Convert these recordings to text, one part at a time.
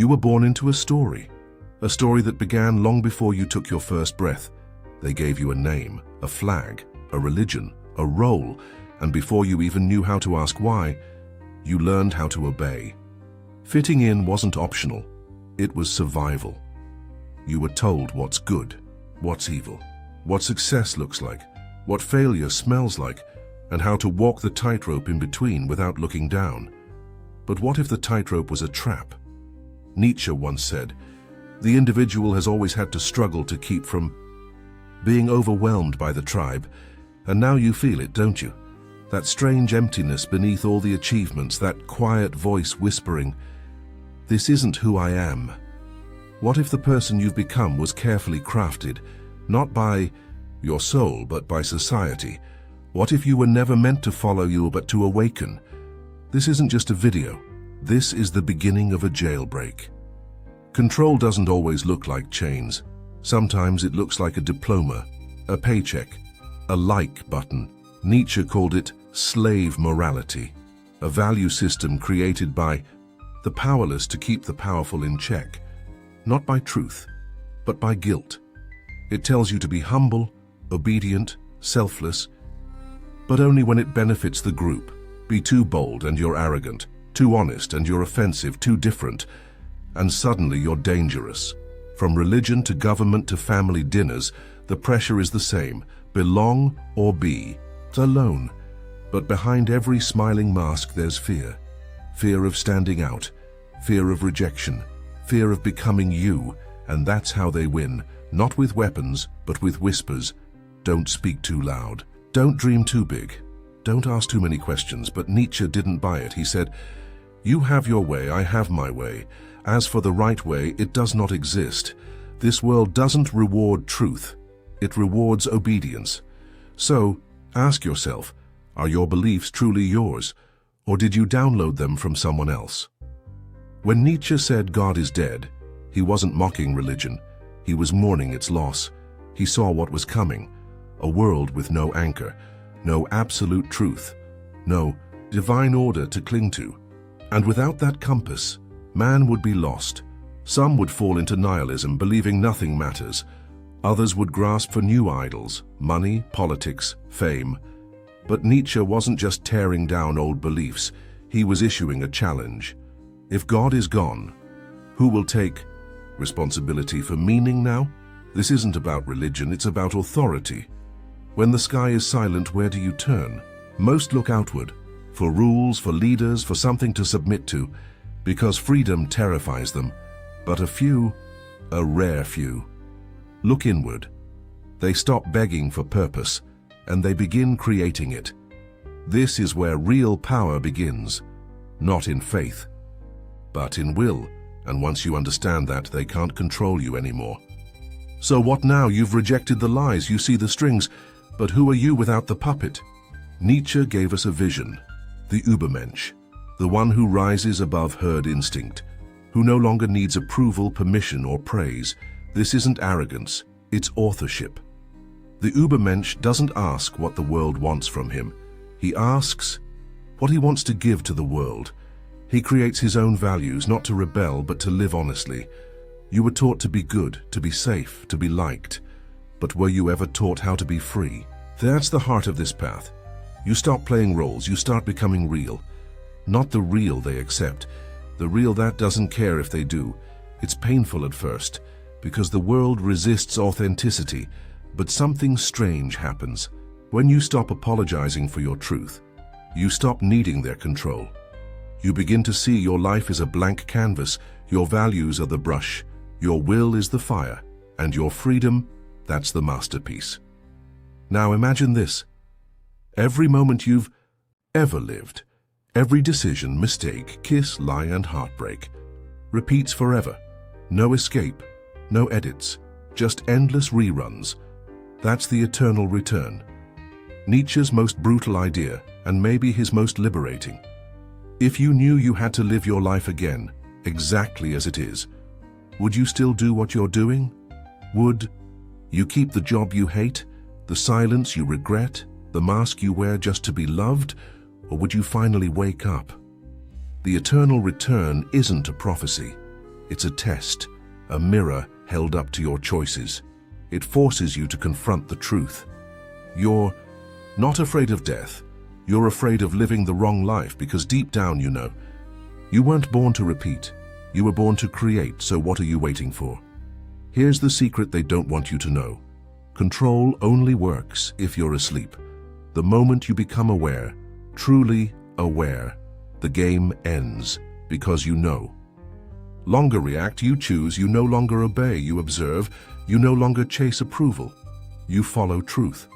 You were born into a story that began long before you took your first breath. They gave you a name, a flag, a religion, a role, and before you even knew how to ask why, you learned how to obey. Fitting in wasn't optional, it was survival. You were told what's good, what's evil, what success looks like, what failure smells like, and how to walk the tightrope in between without looking down. But what if the tightrope was a trap? Nietzsche once said, "The individual has always had to struggle to keep from being overwhelmed by the tribe, and now you feel it, don't you? That strange emptiness beneath all the achievements, that quiet voice whispering, 'This isn't who I am.' What if the person you've become was carefully crafted, not by your soul, but by society? What if you were never meant to follow you, but to awaken? This isn't just a video. This is the beginning of a jailbreak. Control doesn't always look like chains. Sometimes it looks like a diploma, a paycheck, a like button. Nietzsche called it slave morality, a value system created by the powerless to keep the powerful in check, not by truth, but by guilt. It tells you to be humble, obedient, selfless, but only when it benefits the group. Be too bold and you're arrogant, too honest and you're offensive, too different, and suddenly you're dangerous. From religion to government to family dinners, the pressure is the same: belong or be alone. But behind every smiling mask there's fear. Fear of standing out, fear of rejection, fear of becoming you, and that's how they win, not with weapons, but with whispers. Don't speak too loud. Don't dream too big. Don't ask too many questions. But Nietzsche didn't buy it. He said, "You have your way, I have my way. As for the right way, it does not exist. This world doesn't reward truth. It rewards obedience. So, ask yourself, are your beliefs truly yours, or did you download them from someone else?" When Nietzsche said God is dead, he wasn't mocking religion. He was mourning its loss. He saw what was coming: a world with no anchor, no absolute truth, no divine order to cling to. And without that compass, man would be lost. Some would fall into nihilism, believing nothing matters. Others would grasp for new idols: money, politics, fame. But Nietzsche wasn't just tearing down old beliefs, he was issuing a challenge. If God is gone, who will take responsibility for meaning now? This isn't about religion, it's about authority. When the sky is silent, where do you turn? Most look outward, for rules, for leaders, for something to submit to, because freedom terrifies them. But a few, a rare few, look inward. They stop begging for purpose, and they begin creating it. This is where real power begins, not in faith, but in will, and once you understand that, they can't control you anymore. So what now? You've rejected the lies, you see the strings, but who are you without the puppet? Nietzsche gave us a vision, the Übermensch, the one who rises above herd instinct, who no longer needs approval, permission, or praise. This isn't arrogance, it's authorship. The Übermensch doesn't ask what the world wants from him. He asks what he wants to give to the world. He creates his own values, not to rebel, but to live honestly. You were taught to be good, to be safe, to be liked. But were you ever taught how to be free? That's the heart of this path. You stop playing roles, you start becoming real. Not the real they accept, the real that doesn't care if they do. It's painful at first, because the world resists authenticity, but something strange happens. When you stop apologizing for your truth, you stop needing their control. You begin to see your life is a blank canvas, your values are the brush, your will is the fire, and your freedom, that's the masterpiece. Now imagine this. Every moment you've ever lived, every decision, mistake, kiss, lie, and heartbreak, repeats forever. No escape, no edits, just endless reruns. That's the eternal return. Nietzsche's most brutal idea, and maybe his most liberating. If you knew you had to live your life again, exactly as it is, would you still do what you're doing? Would you keep the job you hate, the silence you regret, the mask you wear just to be loved, or would you finally wake up? The eternal return isn't a prophecy. It's a test, a mirror held up to your choices. It forces you to confront the truth. You're not afraid of death. You're afraid of living the wrong life because deep down you know. You weren't born to repeat. You were born to create, so what are you waiting for? Here's the secret they don't want you to know. Control only works if you're asleep. The moment you become aware, truly aware, the game ends because you know. Longer react, you choose, you no longer obey, you observe, you no longer chase approval. You follow truth.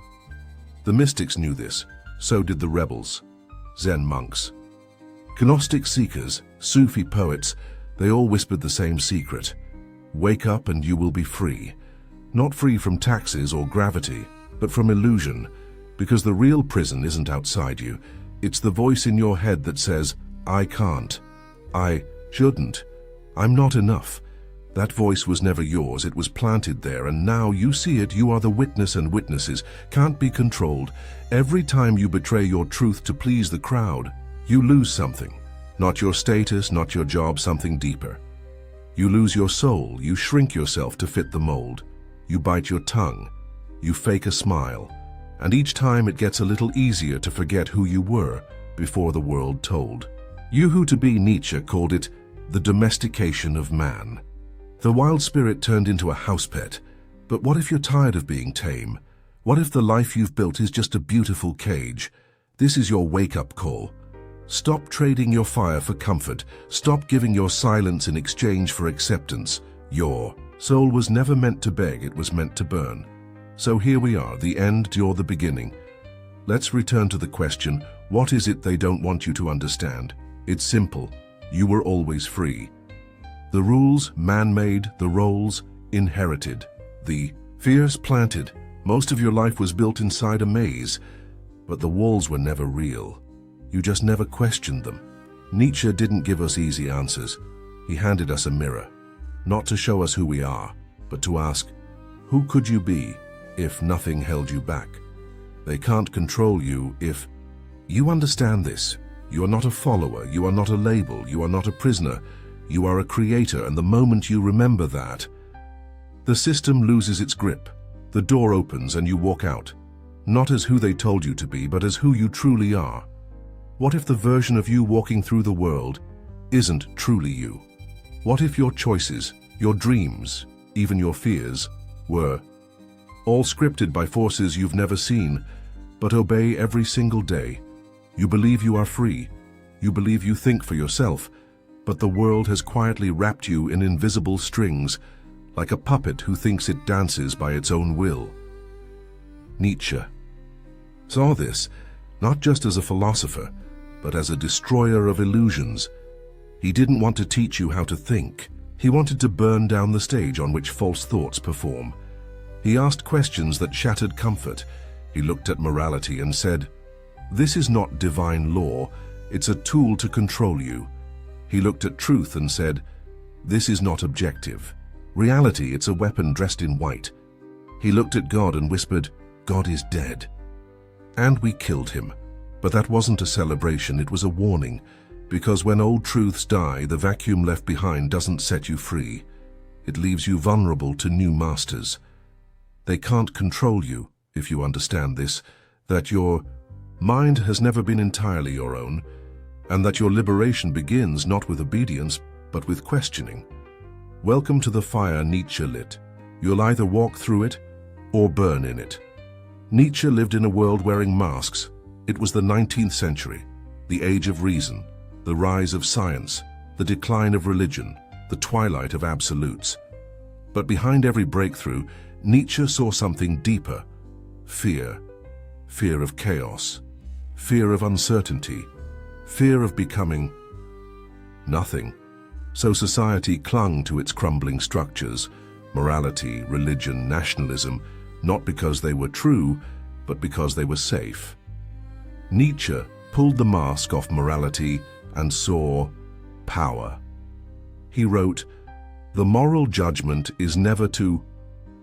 The mystics knew this, so did the rebels, Zen monks. Gnostic seekers, Sufi poets, they all whispered the same secret. Wake up and you will be free. Not free from taxes or gravity, but from illusion, because the real prison isn't outside you. It's the voice in your head that says, I can't, I shouldn't, I'm not enough. That voice was never yours, it was planted there, and now you see it, you are the witness, and witnesses can't be controlled. Every time you betray your truth to please the crowd, you lose something. Not your status, not your job, something deeper. You lose your soul, you shrink yourself to fit the mold. You bite your tongue, you fake a smile, and each time it gets a little easier to forget who you were before the world told. To-be Nietzsche called it the domestication of man. The wild spirit turned into a house pet. But what if you're tired of being tame? What if the life you've built is just a beautiful cage? This is your wake-up call. Stop trading your fire for comfort. Stop giving your silence in exchange for acceptance. Your soul was never meant to beg, it was meant to burn. So here we are, the end, you're the beginning. Let's return to the question, what is it they don't want you to understand? It's simple. You were always free. The rules, man-made, the roles, inherited. The fears planted. Most of your life was built inside a maze, but the walls were never real. You just never questioned them. Nietzsche didn't give us easy answers. He handed us a mirror, not to show us who we are, but to ask, who could you be if nothing held you back? They can't control you if you understand this. You are not a follower, you are not a label, you are not a prisoner. You are a creator, and the moment you remember that, the system loses its grip. The door opens and you walk out, not as who they told you to be, but as who you truly are. What if the version of you walking through the world isn't truly you? What if your choices, your dreams, even your fears, were all scripted by forces you've never seen, but obey every single day? You believe you are free. You believe you think for yourself, but the world has quietly wrapped you in invisible strings, like a puppet who thinks it dances by its own will. Nietzsche saw this not just as a philosopher, but as a destroyer of illusions. He didn't want to teach you how to think. He wanted to burn down the stage on which false thoughts perform. He asked questions that shattered comfort. He looked at morality and said, "This is not divine law, it's a tool to control you." He looked at truth and said, "This is not objective. Reality, it's a weapon dressed in white." He looked at God and whispered, "God is dead." And we killed him. But that wasn't a celebration, it was a warning. Because when old truths die, the vacuum left behind doesn't set you free. It leaves you vulnerable to new masters. They can't control you, if you understand this, that your mind has never been entirely your own, and that your liberation begins not with obedience, but with questioning. Welcome to the fire Nietzsche lit. You'll either walk through it or burn in it. Nietzsche lived in a world wearing masks. It was the 19th century, the age of reason, the rise of science, the decline of religion, the twilight of absolutes. But behind every breakthrough, Nietzsche saw something deeper: fear. Fear of chaos, fear of uncertainty, fear of becoming nothing. So society clung to its crumbling structures, morality, religion, nationalism, not because they were true, but because they were safe. Nietzsche pulled the mask off morality and saw power. He wrote, "The moral judgment is never to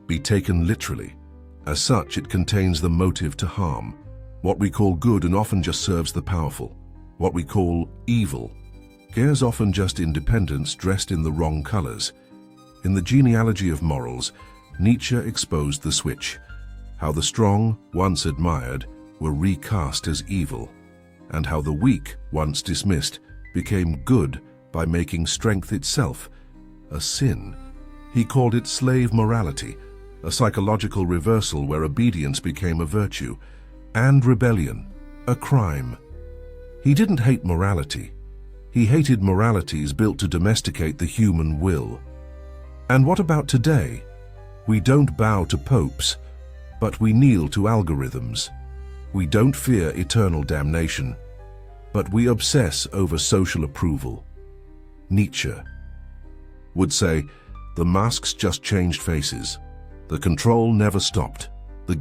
be taken literally. As such, it contains the motive to harm. What we call good and often just serves the powerful. What we call evil Care's often just independence dressed in the wrong colors. In the genealogy of morals, Nietzsche exposed the switch, how the strong, once admired, were recast as evil, and how the weak, once dismissed, became good by making strength itself a sin. He called it slave morality, a psychological reversal where obedience became a virtue, and rebellion, a crime. He didn't hate morality. He hated moralities built to domesticate the human will. And what about today? We don't bow to popes, but we kneel to algorithms. We don't fear eternal damnation, but we obsess over social approval. Nietzsche would say, the masks just changed faces. The control never stopped. The